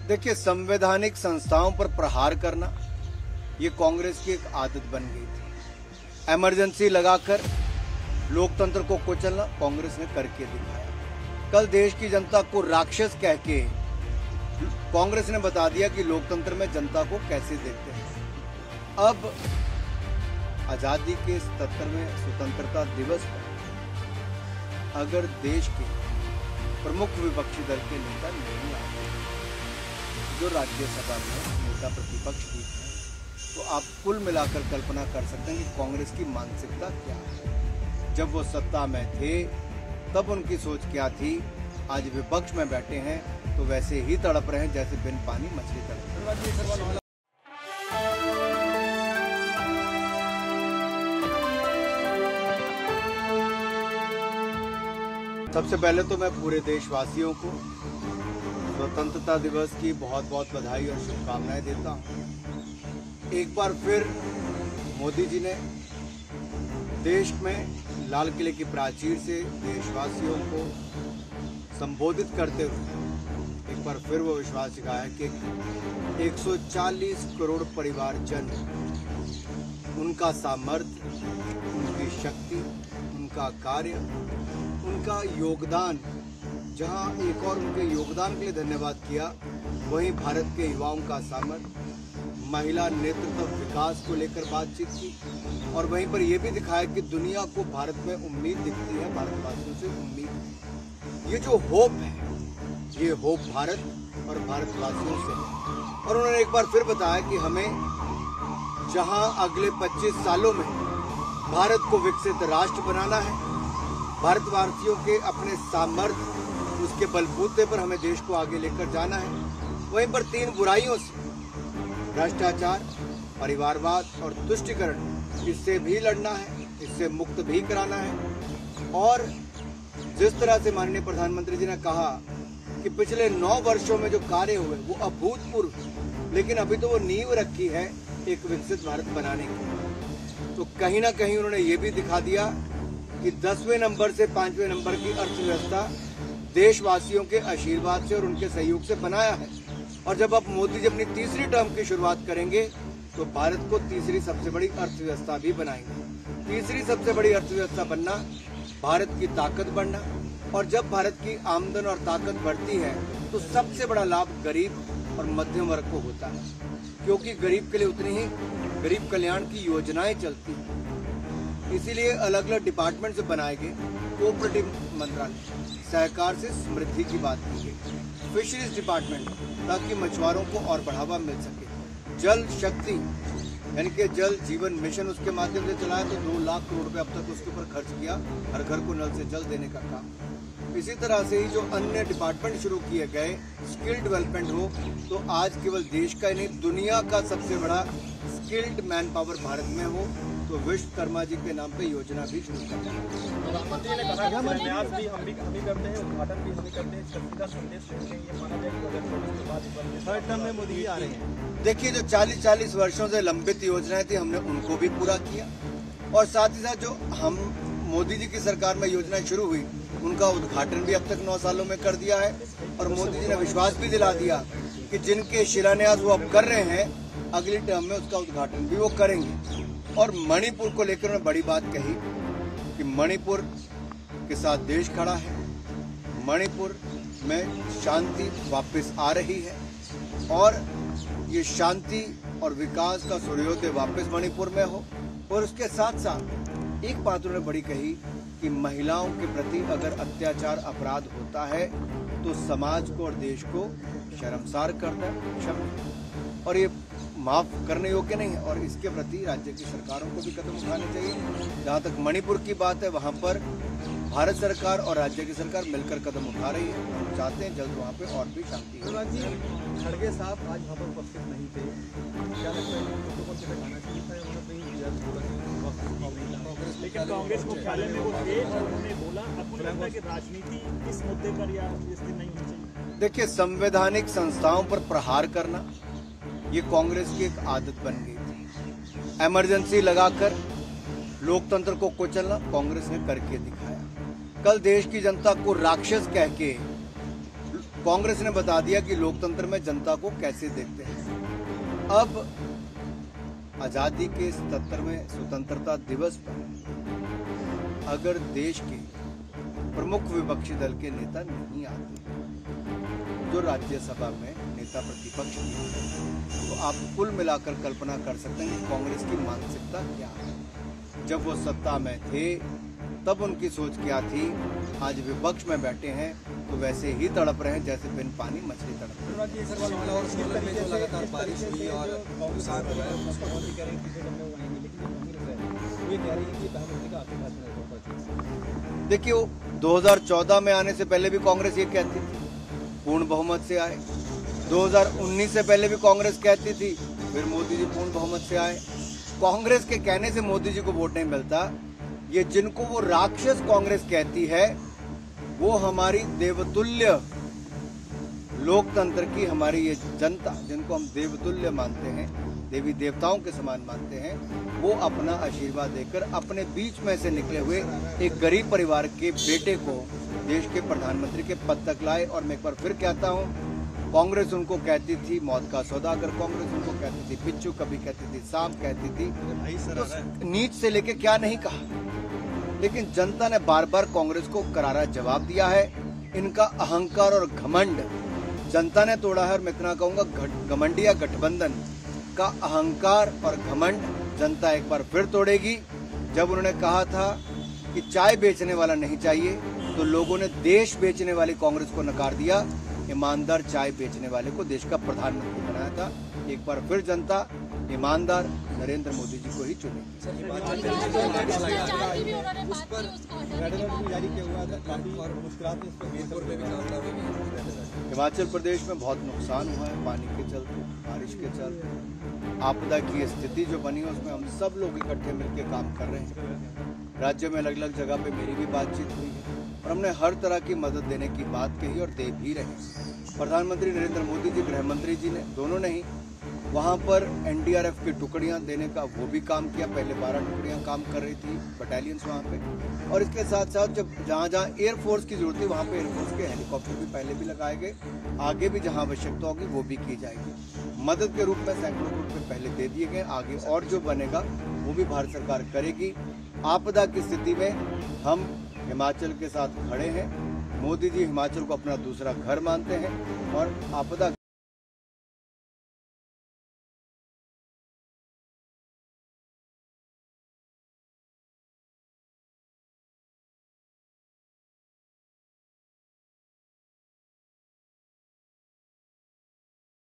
देखिए, संवैधानिक संस्थाओं पर प्रहार करना ये कांग्रेस की एक आदत बन गई थी। इमरजेंसी लगाकर लोकतंत्र को कुचलना कांग्रेस ने करके दिखाया। कल देश की जनता को राक्षस कह के कांग्रेस ने बता दिया कि लोकतंत्र में जनता को कैसे देखते हैं। अब आजादी के 77वें स्वतंत्रता दिवस पर अगर देश के प्रमुख विपक्षी दल के नेता नहीं आते, जो राज्यसभा में नेता प्रतिपक्ष भी हैं, तो आप कुल मिलाकर कल्पना कर सकते हैं कि कांग्रेस की मानसिकता क्या है। जब वो सत्ता में थे तब उनकी सोच क्या थी, आज विपक्ष में बैठे हैं तो वैसे ही तड़प रहे हैं जैसे बिन पानी मछली तड़प। सबसे पहले तो मैं पूरे देशवासियों को स्वतंत्रता दिवस की बहुत बहुत बधाई और शुभकामनाएं देता हूं। एक बार फिर मोदी जी ने देश में लाल किले की प्राचीर से देशवासियों को संबोधित करते हुए एक बार फिर वो विश्वास जगाया है कि 140 करोड़ परिवारजन, उनका सामर्थ्य, उनकी शक्ति, उनका कार्य, उनका योगदान, जहां एक और उनके योगदान के लिए धन्यवाद किया, वहीं भारत के युवाओं का सामर्थ्य, महिला नेतृत्व विकास को लेकर बातचीत की और वहीं पर यह भी दिखाया कि दुनिया को भारत में उम्मीद दिखती है, भारतवासियों से उम्मीद है। ये जो होप है, ये होप भारत और भारतवासियों से है। और उन्होंने एक बार फिर बताया कि हमें जहां अगले 25 सालों में भारत को विकसित राष्ट्र बनाना है, भारतवासियों के अपने सामर्थ्य, उसके बलबूते पर हमें देश को आगे लेकर जाना है। वहीं पर 3 बुराइयों से, भ्रष्टाचार, परिवारवाद और तुष्टीकरण, इससे भी लड़ना है, इससे मुक्त भी कराना है। और जिस तरह से माननीय प्रधानमंत्री जी ने कहा कि पिछले 9 वर्षों में जो कार्य हुए वो अभूतपूर्व, लेकिन अभी तो वो नींव रखी है एक विकसित भारत बनाने की। तो कहीं ना कहीं उन्होंने ये भी दिखा दिया कि 10वें नंबर से 5वें नंबर की अर्थव्यवस्था देशवासियों के आशीर्वाद से और उनके सहयोग से बनाया है। और जब अब मोदी जी अपनी तीसरी टर्म की शुरुआत करेंगे तो भारत को तीसरी सबसे बड़ी अर्थव्यवस्था भी बनाएंगे। तीसरी सबसे बड़ी अर्थव्यवस्था बनना, भारत की ताकत बढ़ना, और जब भारत की आमदन और ताकत बढ़ती है तो सबसे बड़ा लाभ गरीब और मध्यम वर्ग को होता है, क्योंकि गरीब के लिए उतनी ही गरीब कल्याण की योजनाएं चलती हैं। इसीलिए अलग अलग डिपार्टमेंट से बनाए गए कोऑपरेटिव मंत्रालय, सहकार से समृद्धि की बात की गई, फिशरीज डिपार्टमेंट, ताकि मछुआरों को और बढ़ावा मिल सके, जल शक्ति यानी कि जल जीवन मिशन उसके माध्यम से चलाया तो 2 लाख करोड़ रुपए अब तक उसके ऊपर खर्च किया, हर घर को नल से जल देने का काम। इसी तरह से ही जो अन्य डिपार्टमेंट शुरू किए गए, स्किल डेवलपमेंट हो, तो आज केवल देश का ही नहीं, दुनिया का सबसे बड़ा स्किल्ड मैन पावर भारत में हो, तो विश्वकर्मा जी के नाम पे योजना भी शुरू करते हैं। प्रधानमंत्री ने कहा कि प्रयास भी हम भी करते हैं, उद्घाटन भी हम ही करते हैं, इसका संदेश देते हैं। ये माना जाए कि 2024 के बाद थर्ड टर्म में मोदी जी आ रहे हैं। देखिए, जो 40-40 वर्षों से लंबित योजनाएं थी, हमने उनको भी पूरा किया, और साथ ही साथ जो हम मोदी जी की सरकार में योजनाएं शुरू हुई, उनका उद्घाटन भी अब तक 9 सालों में कर दिया है। और मोदी जी ने विश्वास भी दिला दिया कि जिनके शिलान्यास वो अब कर रहे हैं, अगली टर्म में उसका उद्घाटन भी वो करेंगे। और मणिपुर को लेकर उन्होंने बड़ी बात कही कि मणिपुर के साथ देश खड़ा है, मणिपुर में शांति वापस आ रही है, और ये शांति और विकास का सूर्योदय वापस मणिपुर में हो। और उसके साथ साथ एक बात उन्होंने बड़ी कही कि महिलाओं के प्रति अगर अत्याचार अपराध होता है तो समाज को और देश को शर्मसार करता है, क्षमा, और ये माफ करने योग्य नहीं है। और इसके प्रति राज्य की सरकारों को भी कदम उठाने चाहिए। जहाँ तक मणिपुर की बात है, वहाँ पर भारत सरकार और राज्य की सरकार मिलकर कदम उठा रही है। हम चाहते हैं जल्द वहाँ पे और भी शांति हो। खड़गे साहब आज वहाँ पर उपस्थित नहीं थे, क्या लगता है प्रोटोकॉल से हटाना चाहिए था, लेकिन कांग्रेस मुख्यालय में वो थे और उन्होंने बोला, आपको लगता है कि राजनीति इस मुद्दे पर या इस दिन नहीं होनी चाहिए? देखिए, संवैधानिक संस्थाओं पर प्रहार करना ये कांग्रेस की एक आदत बन गई थी। इमरजेंसी लगाकर लोकतंत्र को कुचलना कांग्रेस ने करके दिखाया। कल देश की जनता को राक्षस कह के कांग्रेस ने बता दिया कि लोकतंत्र में जनता को कैसे देखते हैं। अब आजादी के 77वें स्वतंत्रता दिवस पर अगर देश के प्रमुख विपक्षी दल के नेता नहीं आते, जो राज्यसभा में नेता प्रतिपक्ष की है, तो आप कुल मिलाकर कल्पना कर सकते हैं कि कांग्रेस की मानसिकता क्या है। जब वो सत्ता में थे तब उनकी सोच क्या थी, आज विपक्ष में बैठे हैं तो वैसे ही तड़प रहे हैं जैसे बिन पानी मछली तड़प रही है। लगातार बारिश हुई और नुकसान हुआ है। देखिए, 2014 में आने से पहले भी कांग्रेस ये कहती थी पूर्ण बहुमत से आए, 2019 से पहले भी कांग्रेस कहती थी, फिर मोदी जी पूर्ण बहुमत से आए। कांग्रेस के कहने से मोदी जी को वोट नहीं मिलता। ये जिनको वो राक्षस कांग्रेस कहती है, वो हमारी देवतुल्य लोकतंत्र की हमारी ये जनता, जिनको हम देवतुल्य मानते हैं, देवी देवताओं के समान मानते हैं, वो अपना आशीर्वाद देकर अपने बीच में से निकले हुए एक गरीब परिवार के बेटे को देश के प्रधानमंत्री के पद तक लाए। और मैं एक बार फिर कहता हूँ, कांग्रेस उनको कहती थी मौत का सौदागर, कांग्रेस उनको कहती थी बिच्छू, कभी कहती थी सांप, कहती थी तो नीच से लेके क्या नहीं कहा, लेकिन जनता ने बार बार कांग्रेस को करारा जवाब दिया है। इनका अहंकार और घमंड जनता ने तोड़ा है। और मैं इतना कहूंगा, घमंडिया गठबंधन का अहंकार और घमंड जनता एक बार फिर तोड़ेगी। जब उन्होंने कहा था कि चाय बेचने वाला नहीं चाहिए, तो लोगों ने देश बेचने वाली कांग्रेस को नकार दिया, ईमानदार चाय बेचने वाले को देश का प्रधानमंत्री बनाया था। एक बार फिर जनता ईमानदार नरेंद्र मोदी जी को ही चुनेगी। हिमाचल प्रदेश में बहुत नुकसान हुआ है पानी के चलते, बारिश के चलते। आपदा की स्थिति जो बनी है उसमें हम सब लोग इकट्ठे मिलकर काम कर रहे हैं। राज्य में अलग अलग जगह पे मेरी भी बातचीत हुई है और हमने हर तरह की मदद देने की बात कही और दे भी रहे। प्रधानमंत्री नरेंद्र मोदी जी, गृह मंत्री जी ने, दोनों ने ही वहाँ पर एनडीआरएफ की टुकड़ियाँ देने का वो भी काम किया। पहले 12 टुकड़ियाँ काम कर रही थी, बटालियंस वहाँ पे। और इसके साथ साथ जब जहाँ जहाँ एयरफोर्स की जरूरत थी वहाँ पे एयरफोर्स के हेलीकॉप्टर भी पहले भी लगाए गए, आगे भी जहाँ आवश्यकता होगी वो भी की जाएगी। मदद के रूप में सैकड़ों करोड़ रुपये पहले दे दिए गए, आगे और जो बनेगा वो भी भारत सरकार करेगी। आपदा की स्थिति में हम हिमाचल के साथ खड़े हैं। मोदी जी हिमाचल को अपना दूसरा घर मानते हैं और आपदा